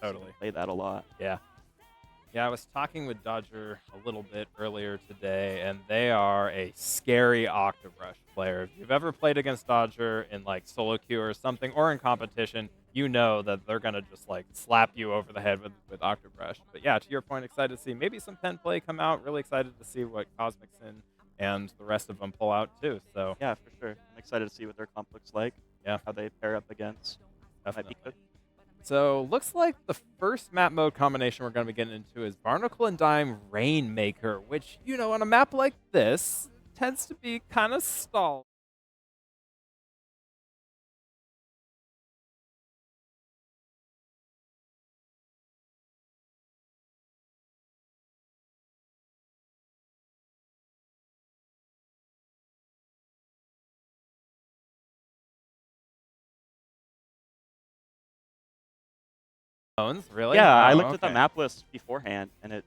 seen him totally. play that a lot. Yeah. Yeah, I was talking with Dodger a little bit earlier today, and they are a scary Octave Rush player. If you've ever played against Dodger in like solo queue or something, or in competition, you know that they're gonna just like slap you over the head with Octave Rush. But yeah, to your point, excited to see maybe some pen play come out. Really excited to see what Cosmic Sin and the rest of them pull out too. So Yeah, for sure. I'm excited to see what their comp looks like, yeah, how they pair up against. Might be definitely. good. So looks like the first map mode combination we're going to be getting into is Barnacle and Dime Rainmaker, which, you know, on a map like this, tends to be kind of stalled. Really? Yeah, I Wow, looked at the okay. map list beforehand, and he's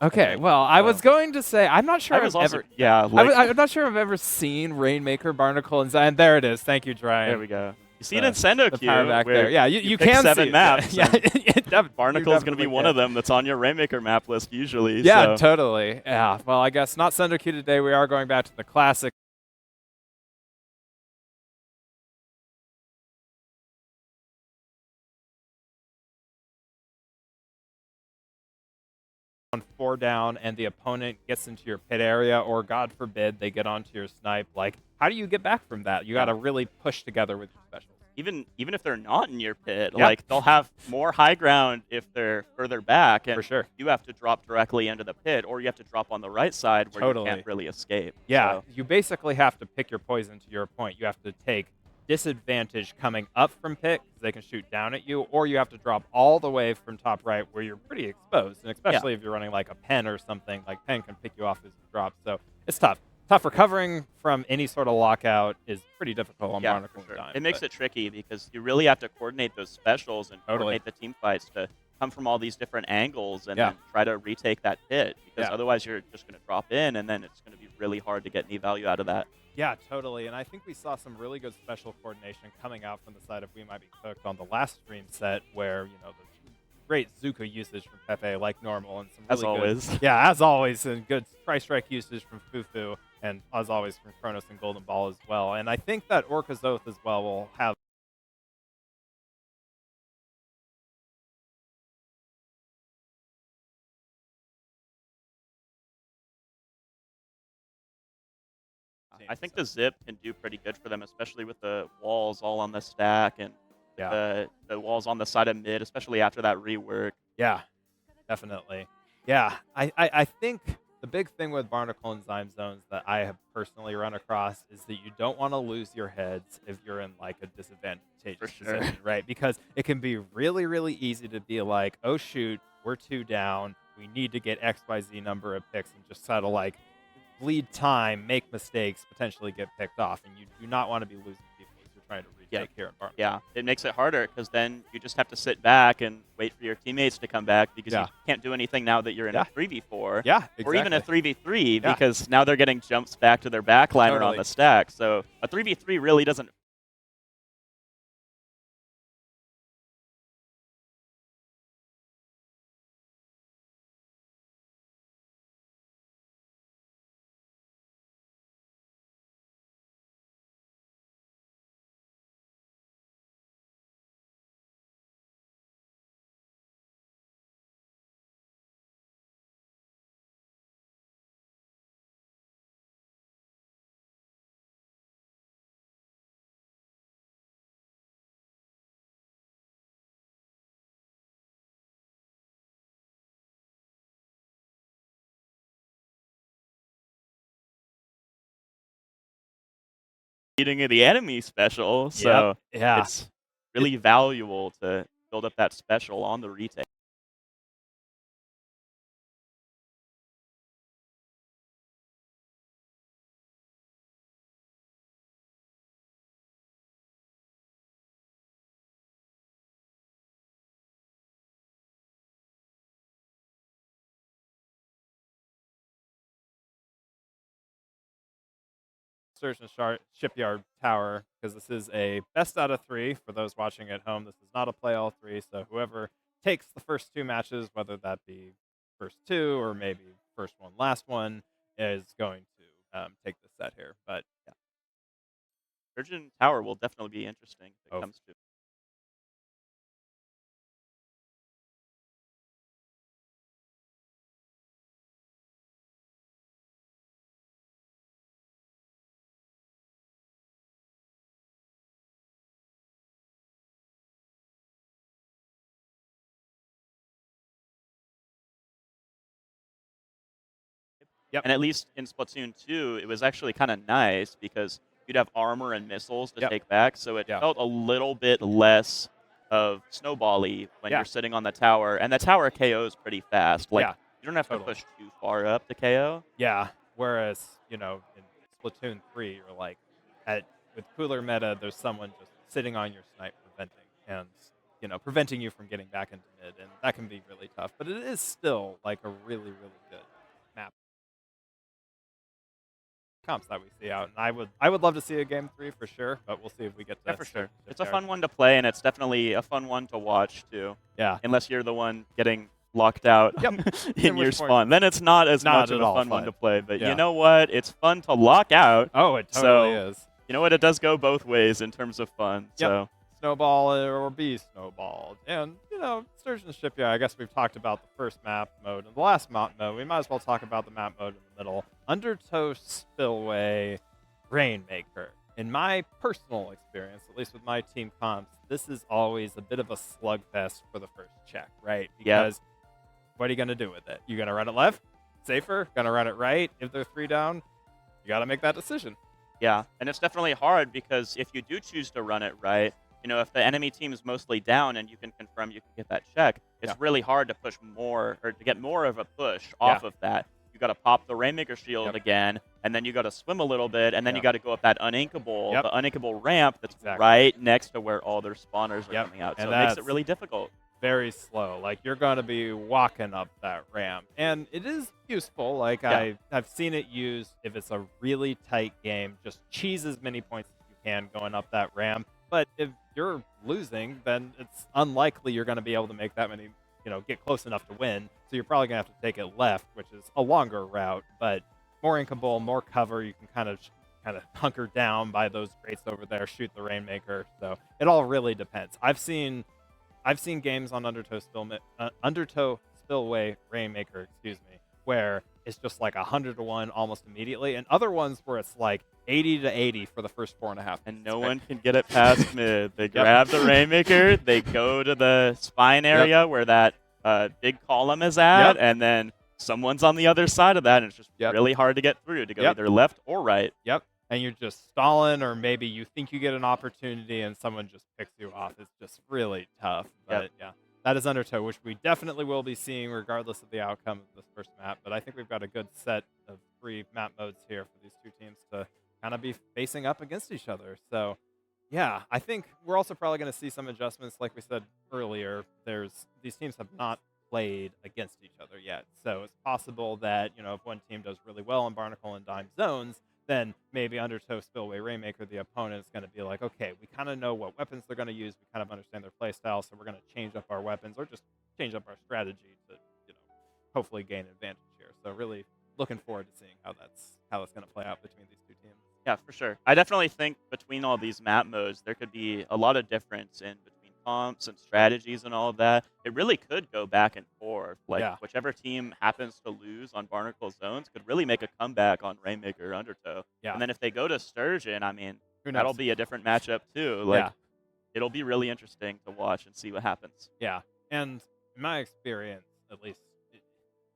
Okay, well, I was going to say I'm not sure I I've was also ever yeah, like I'm not sure I've ever seen Rainmaker, Barnacle, and Zion. There it is. Thank you, there Dryan. we go. You see it in Sendo The power queue back where there. Yeah, you you pick can 7 see maps. Yeah, Barnacle's going to be one of them that's on your Rainmaker map list usually. Yeah, So. totally. Yeah. Well, I guess not Sender Q today. We are going back to the classic. On 4 down and the opponent gets into your pit area, or God forbid they get onto your snipe, like how do you get back from that? You got to really push together with your specials. Even if they're not in your pit, Yeah. like they'll have more high ground if they're further back, and For sure. you have to drop directly into the pit, or you have to drop on the right side where Totally. you can't really escape. Yeah, So. you basically have to pick your poison to your point. You have to take disadvantage coming up from pit because they can shoot down at you, or you have to drop all the way from top right where you're pretty exposed, and especially if you're running like a pen or something, like pen can pick you off as you drop. So it's tough. Tough. Recovering from any sort of lockout is pretty difficult on Barnacle for sure. Dime. It makes it tricky because you really have to coordinate those specials and Totally. coordinate the team fights to come from all these different angles and Yeah. then try to retake that pit, because Yeah. otherwise you're just going to drop in, and then it's going to be really hard to get any value out of that. Yeah, totally. And I think we saw some really good special coordination coming out from the side of We Might Be Cooked on the last stream set, where, you know, the great Zuka usage from Pepe like normal, and some really As always. good, yeah, as always, and good price strike usage from Fufu, and as always from Kronos and Golden Ball as well. And I think that Orca's Oath as well will have I think the zip can do pretty good for them, especially with the walls all on the stack and the walls on the side of mid, especially after that rework. Yeah, definitely. Yeah, I think the big thing with Barnacle and Zyme zones that I have personally run across is that you don't want to lose your heads if you're in like a disadvantageous position, right? Because it can be really, really easy to be like, oh shoot, we're 2 down, we need to get XYZ number of picks, and just sort of like bleed time, make mistakes, potentially get picked off, and you do not want to be losing people as you're trying to retake here in Barnacle. Yeah, it makes it harder because then you just have to sit back and wait for your teammates to come back, because you can't do anything now that you're in a 3v4. Yeah, exactly. Or even a 3v3, because now they're getting jumps back to their backliner on the stack. So a 3v3 really doesn't. Eating of the enemy special, so it's really valuable to build up that special on the retake. Search and Shipyard Tower, because this is a best out of 3 for those watching at home. This is not a play all 3, so whoever takes the first 2 matches, whether that be first 2 or maybe first one, last one, is going to take the set here. But Yeah. Sturgeon Tower will definitely be interesting if it oh, comes to. yep, And at least in Splatoon 2, it was actually kind of nice because you'd have armor and missiles to yep, take back, so it yeah, felt a little bit less of snowball-y when yeah, you're sitting on the tower, and the tower KOs pretty fast. Like, yeah, you don't have to totally. push too far up to KO. Yeah. Whereas, in Splatoon 3, you're like, at with cooler meta, there's someone just sitting on your snipe preventing and preventing you from getting back into mid, and that can be really tough. But it is still like a really, really good map comps that we see out. And I would love to see a game 3 for sure, but we'll see if we get Yeah, to for Sturgeon sure. It's a Shipyard. fun one to play, and it's definitely a fun one to watch, too. Yeah. Unless you're the one getting locked out Yep. in your which point, spawn. Then it's not as not much of at a all fun one fun. to play. But Yeah. you know what? It's fun to lock out. Oh, it totally So, is. you know what? It does go both ways in terms of fun. Yep. So Snowball or be snowballed. And, Sturgeon Shipyard, I guess we've talked about the first map mode and the last map mode. We might as well talk about the map mode in the middle. Undertow Spillway Rainmaker. In my personal experience, at least with my team comps, this is always a bit of a slugfest for the first check, right? Because what are you going to do with it? You going to run it left? Safer? Going to run it right? If they're 3 down, you got to make that decision. yeah, and it's definitely hard because if you do choose to run it right, if the enemy team is mostly down and you can confirm you can get that check, it's really hard to push more or to get more of a push off of that. You got to pop the Rainmaker shield again, and then you got to swim a little bit, and then you got to go up that the uninkable ramp that's right next to where all their spawners are coming out. So it makes it really difficult. Very slow. Like, you're going to be walking up that ramp. And it is useful. Like, I've seen it used if it's a really tight game. Just cheese as many points as you can going up that ramp. But if you're losing, then it's unlikely you're going to be able to make that many, get close enough to win. So you're probably going to have to take it left, which is a longer route. But more inkable, more cover. You can kind of hunker down by those grates over there, shoot the Rainmaker. So it all really depends. I've seen games on Undertow Spillway Rainmaker, where it's just like 100-1 almost immediately, and other ones where it's like 80-80 for the first 4.5. And no one can get it past mid. They grab the Rainmaker, they go to the spine area where that big column is at, and then someone's on the other side of that, and it's just really hard to get through to go either left or right. Yep. And you're just stalling, or maybe you think you get an opportunity and someone just picks you off. It's just really tough. But that is Undertow, which we definitely will be seeing regardless of the outcome of this first map. But I think we've got a good set of 3 map modes here for these 2 teams to kind of be facing up against each other. So, yeah, I think we're also probably going to see some adjustments. Like we said earlier, these teams have not played against each other yet. So it's possible that, if one team does really well in Barnacle and Dime zones, then maybe Undertow Spillway Rainmaker, the opponent, is going to be like, okay, we kind of know what weapons they're going to use. We kind of understand their playstyle, so we're going to change up our weapons or just change up our strategy to, hopefully gain advantage here. So really looking forward to seeing how that's going to play out between these 2 teams. Yeah, for sure. I definitely think between all these map modes, there could be a lot of difference in between comps and strategies and all of that. It really could go back and forth. Like, whichever team happens to lose on Barnacle zones could really make a comeback on Rainmaker or Undertow. Yeah. And then if they go to Sturgeon, I mean, Who knows? that'll be a different matchup too. Like, it'll be really interesting to watch and see what happens. Yeah. And in my experience, at least,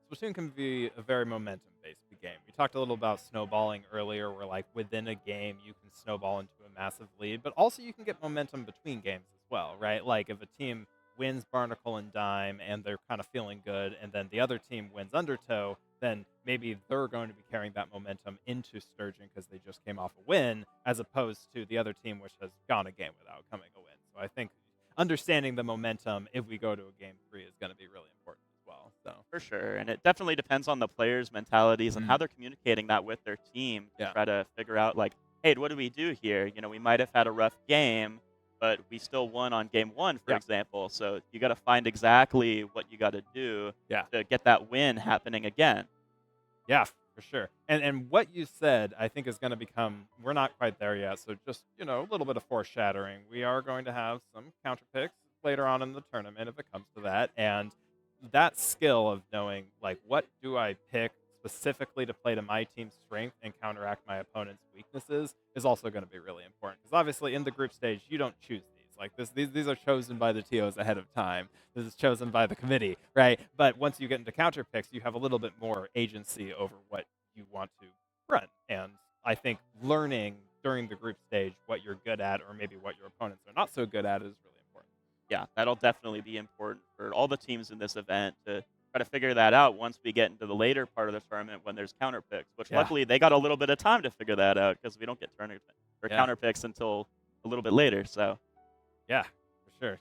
Splatoon can be a very momentum-based game. We talked a little about snowballing earlier, where like within a game you can snowball into a massive lead, but also you can get momentum between games as well, right? Like if a team wins Barnacle and Dime and they're kind of feeling good, and then the other team wins Undertow, then maybe they're going to be carrying that momentum into Sturgeon because they just came off a win, as opposed to the other team which has gone a game without coming a win. So I think understanding the momentum if we go to a game 3 is going to be really important as well. So for sure, and it definitely depends on the players' mentalities and how they're communicating that with their team to try to figure out like, hey, what do we do here? We might have had a rough game, but but we still won on game 1, for Yeah. example. So you got to find exactly what you got to do to get that win happening again. Yeah, for sure. And what you said, I think, is going to become. We're not quite there yet, so just a little bit of foreshadowing. We are going to have some counter picks later on in the tournament if it comes to that, and that skill of knowing like what do I pick specifically to play to my team's strength and counteract my opponent's weaknesses is also going to be really important because obviously in the group stage you don't choose these. Like these are chosen by the TOs ahead of time. This is chosen by the committee, right? But once you get into counter picks, you have a little bit more agency over what you want to run. And I think learning during the group stage what you're good at or maybe what your opponents are not so good at is really important. Yeah, that'll definitely be important for all the teams in this event to try to figure that out once we get into the later part of the tournament when there's counter picks, which luckily they got a little bit of time to figure that out because we don't get tournament or counter picks until a little bit later. So, yeah, for sure.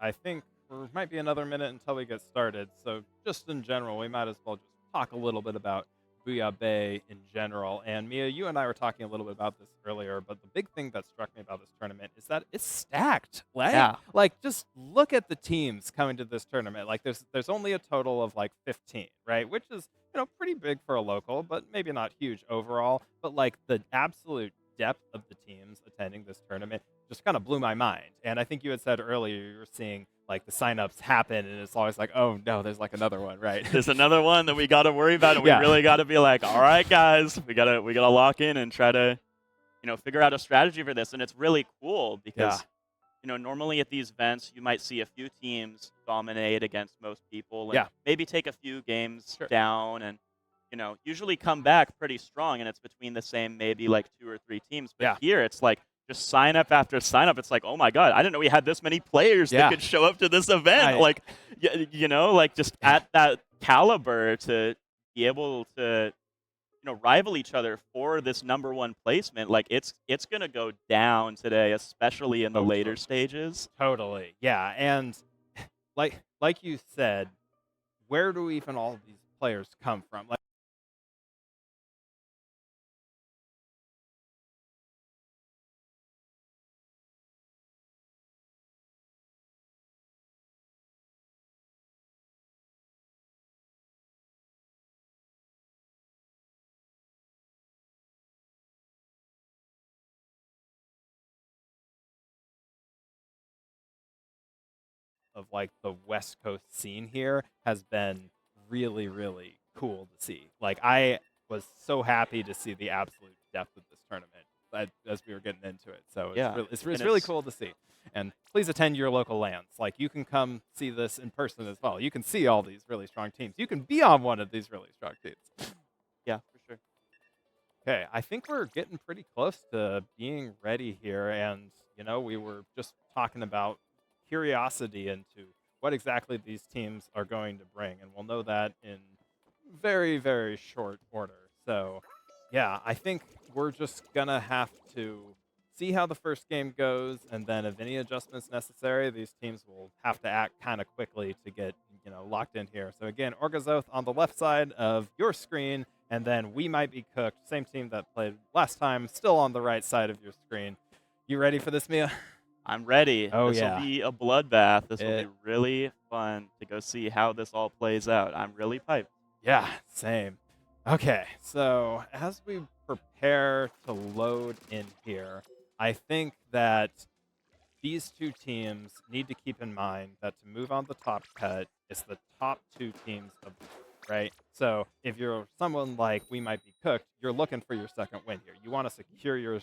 I think there might be another minute until we get started. So just in general, we might as well just talk a little bit about Booyah Bay in general. And Mia, you and I were talking a little bit about this earlier, but the big thing that struck me about this tournament is that it's stacked. Like just look at the teams coming to this tournament. Like there's only a total of like 15, right? Which is, pretty big for a local, but maybe not huge overall. But like the absolute depth of the teams attending this tournament just kind of blew my mind. And I think you had said earlier you were seeing like the signups happen, and it's always like, oh no, there's like another one, right? There's another one that we got to worry about, and we really got to be like, all right, guys, we gotta lock in and try to, figure out a strategy for this. And it's really cool because, normally at these events you might see a few teams dominate against most people, and maybe take a few games down, and usually come back pretty strong, and it's between the same maybe like 2 or 3 teams. But here it's like just sign up after sign up. It's like, oh my god, I didn't know we had this many players that could show up to this event. Like, like just at that caliber to be able to, rival each other for this #1 placement. Like it's gonna go down today, especially in the later stages. Totally, yeah. And like you said, where do even all these players come from? Like, of like the West Coast scene here has been really, really cool to see. Like I was so happy to see the absolute depth of this tournament as we were getting into it. So it's really cool to see. And please attend your local lands. Like you can come see this in person as well. You can see all these really strong teams. You can be on one of these really strong teams. Yeah, for sure. Okay, I think we're getting pretty close to being ready here. And, we were just talking about curiosity into what exactly these teams are going to bring. And we'll know that in very, very short order. So, yeah, I think we're just going to have to see how the first game goes. And then if any adjustments necessary, these teams will have to act kind of quickly to get, locked in here. So, again, Orca's Oath on the left side of your screen. And then We Might Be Cooked, same team that played last time, still on the right side of your screen. You ready for this, Mia? I'm ready. Oh, this will be a bloodbath. This will be really fun to go see how this all plays out. I'm really hyped. Yeah, same. Okay, so as we prepare to load in here, I think that these two teams need to keep in mind that to move on the top cut, it's the top 2 teams of the group, right? So if you're someone like We Might Be Cooked, you're looking for your second win here. You want to secure your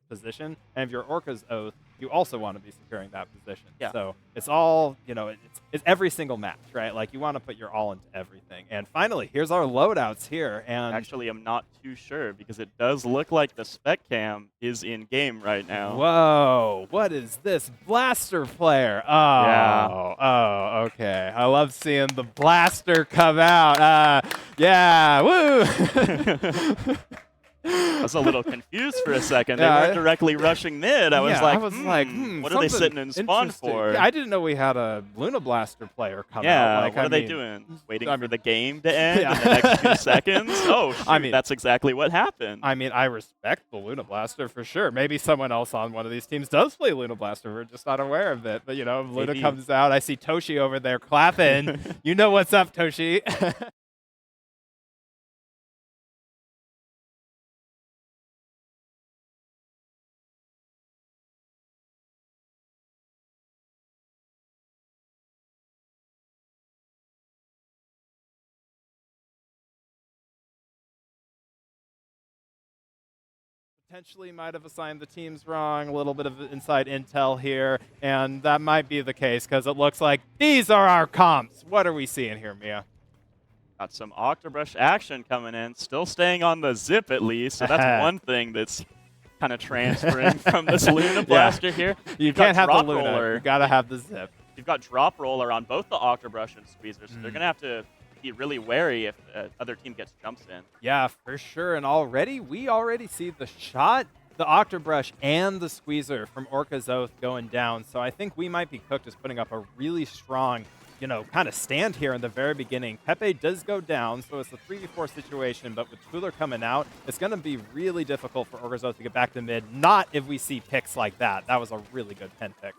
position, and if you're Orca's Oath, you also want to be securing that position. Yeah. So it's all, it's every single match, right? Like you want to put your all into everything. And finally, here's our loadouts here. And actually, I'm not too sure because it does look like the spec cam is in game right now. Whoa, what is this blaster player? Oh, okay. I love seeing the blaster come out. Yeah, woo. was a little confused for a second. Yeah, They weren't directly rushing mid. I was like, what are they sitting in spawn for? Yeah, I didn't know we had a Luna Blaster player come out. Yeah, Like, what are they doing? Waiting for the game to end in the next 2 seconds? Oh, shoot, that's exactly what happened. I mean, I respect the Luna Blaster for sure. Maybe someone else on one of these teams does play Luna Blaster. We're just not aware of it. But, you know, if Luna comes out, I see Toshi over there clapping. You know what's up, Toshi. Potentially might have assigned the teams wrong, a little bit of inside intel here, and that might be the case because it looks like these are our comps. What are we seeing here, Mia? Got some Octobrush action coming in, still staying on the zip at least, so that's one thing that's kind of transferring from this Luna Blaster here. You can't have the Luna, you gotta have the zip. You've got Drop Roller on both the Octobrush and Squeezer, so they're gonna have to be really wary if the other team gets jumps in. Yeah, for sure. And we already see the shot, the Octobrush, and the Squeezer from Orca's Oath going down. So I think we might be cooked as putting up a really strong, you know, kind of stand here in the very beginning. Pepe does go down, so it's a 3v4 situation, but with Cooler coming out, it's going to be really difficult for Orca's Oath to get back to mid. Not if we see picks like that. That was a really good 10 pick.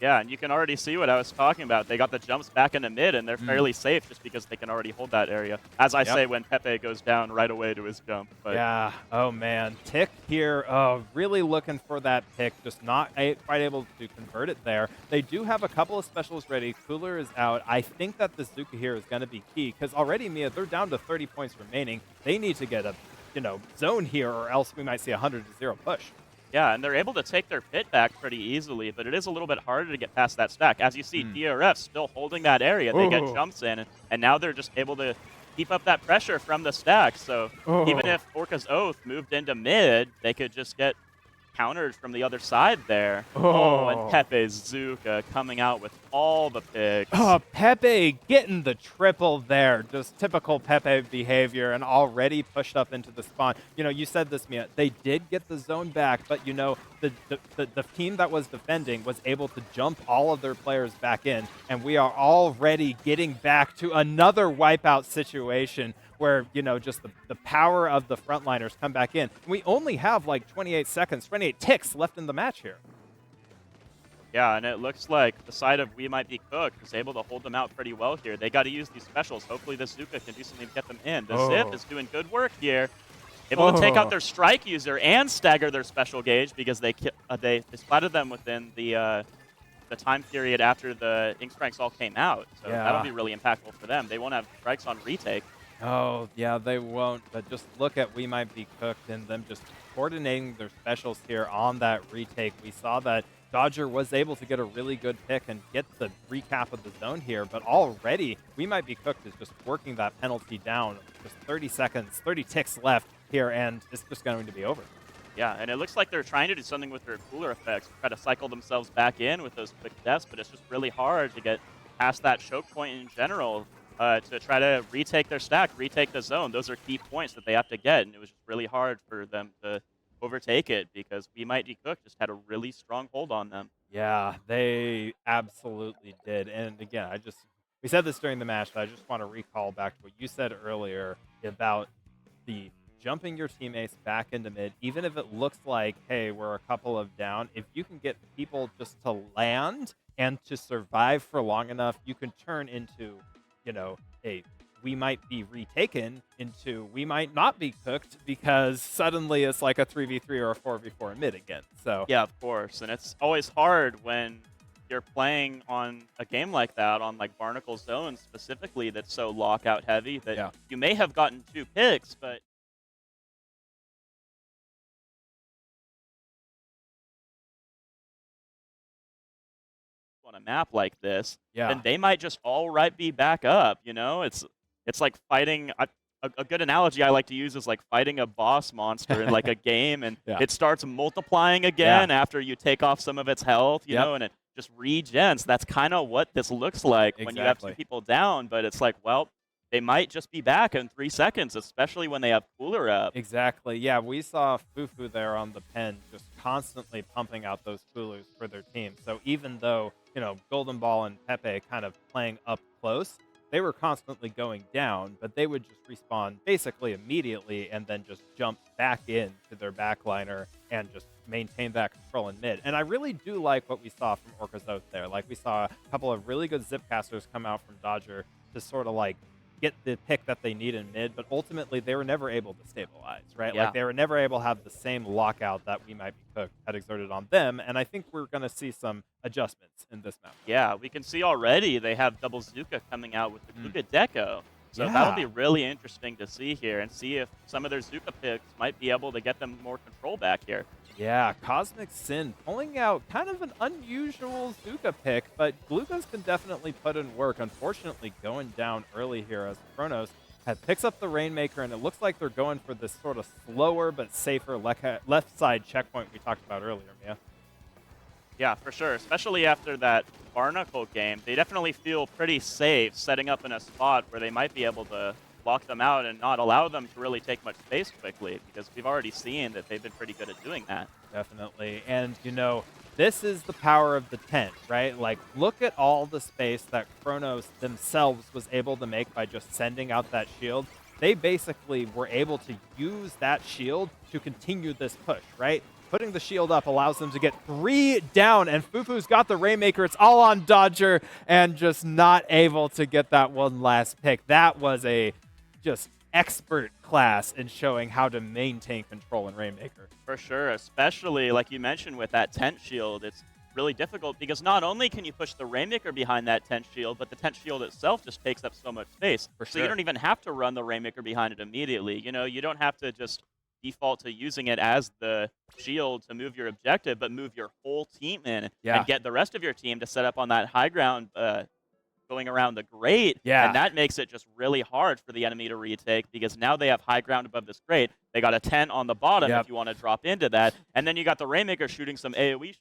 Yeah, and you can already see what I was talking about. They got the jumps back into mid, and they're fairly safe just because they can already hold that area. As I say, when Pepe goes down right away to his jump. But yeah, oh man. Tick here, really looking for that pick, just not quite able to convert it there. They do have a couple of specials ready. Cooler is out. I think that the Zuka here is going to be key, because already, Mia, they're down to 30 points remaining. They need to get a, zone here, or else we might see a 100-0 push. Yeah, and they're able to take their pit back pretty easily, but it is a little bit harder to get past that stack. As you see, DRF still holding that area. They get jumps in, and now they're just able to keep up that pressure from the stack. So even if Orca's Oath moved into mid, they could just get countered from the other side there. And Pepe's Zuka coming out with all the picks. Pepe getting the triple there. Just typical Pepe behavior, and already pushed up into the spawn. You said this, Mia. They did get the zone back, but the team that was defending was able to jump all of their players back in, and we are already getting back to another wipeout situation where, just the power of the frontliners come back in. We only have like 28 ticks left in the match here. Yeah, and it looks like the side of We Might Be Cooked is able to hold them out pretty well here. They got to use these specials. Hopefully the Zuka can do something to get them in. The Zip is doing good work here. Able to take out their strike user and stagger their special gauge because they splatted them within the time period after the Ink Strikes all came out. So that'll be really impactful for them. They won't have strikes on retake. Oh, yeah, they won't. But just look at We Might Be Cooked and them just coordinating their specials here on that retake. We saw that Dodger was able to get a really good pick and get the recap of the zone here, but already We Might Be Cooked is just working that penalty down. Just 30 seconds, 30 ticks left here, and it's just going to be over. Yeah, and it looks like they're trying to do something with their cooler effects, try to cycle themselves back in with those quick deaths, but it's just really hard to get past that choke point in general. To try to retake their stack, retake the zone. Those are key points that they have to get, and it was just really hard for them to overtake it because We Might Be Cooked just had a really strong hold on them. Yeah, they absolutely did. And again, we said this during the match, but I just want to recall back to what you said earlier about the jumping your teammates back into mid, even if it looks like, hey, we're a couple of down, if you can get people just to land and to survive for long enough, you can turn into we might be retaken into we might not be cooked because suddenly it's like a 3v3 or a 4v4 in mid again. So yeah, of course. And it's always hard when you're playing on a game like that, on like Barnacle Zone specifically, that's so lockout heavy that you may have gotten 2 picks, but on a map like this, then they might just be back up. It's like fighting. A good analogy I like to use is like fighting a boss monster in like a game, and it starts multiplying again after you take off some of its health, you know, and it just regens. That's kind of what this looks like when you have 2 people down. But it's like, well, they might just be back in 3 seconds, especially when they have Cooler up. Exactly. Yeah, we saw Fufu there on the pen just constantly pumping out those Coolers for their team. So even though, Golden Ball and Pepe kind of playing up close, they were constantly going down, but they would just respawn basically immediately and then just jump back in to their backliner and just maintain that control in mid. And I really do like what we saw from Orca's out there. Like, we saw a couple of really good zipcasters come out from Dodger to sort of like get the pick that they need in mid, but ultimately they were never able to stabilize, right? Yeah. Like, they were never able to have the same lockout that we might be cooked had exerted on them, and I think we're going to see some adjustments in this map. Yeah, we can see already they have double Zuka coming out with the Kuga Deco. So that'll be really interesting to see here and see if some of their Zuka picks might be able to get them more control back here. Yeah, Cosmic Sin pulling out kind of an unusual Zuka pick, but Glucose can definitely put in work. Unfortunately, going down early here as Chronos picks up the Rainmaker, and it looks like they're going for this sort of slower but safer left side checkpoint we talked about earlier, Mia. Yeah, for sure. Especially after that Barnacle game, they definitely feel pretty safe setting up in a spot where they might be able to lock them out and not allow them to really take much space quickly, because we've already seen that they've been pretty good at doing that. Definitely. And, this is the power of the tent, right? Like, look at all the space that Chronos themselves was able to make by just sending out that shield. They basically were able to use that shield to continue this push, right? Putting the shield up allows them to get 3 down, and Fufu's got the Rainmaker. It's all on Dodger, and just not able to get that one last pick. That was a just expert class in showing how to maintain control in Rainmaker. For sure, especially like you mentioned with that tent shield, it's really difficult because not only can you push the Rainmaker behind that tent shield, but the tent shield itself just takes up so much space. So you don't even have to run the Rainmaker behind it immediately. You don't have to just default to using it as the shield to move your objective, but move your whole team in and get the rest of your team to set up on that high ground going around the grate. Yeah. And that makes it just really hard for the enemy to retake, because now they have high ground above this grate. They got a 10 on the bottom if you want to drop into that. And then you got the Rainmaker shooting some AoE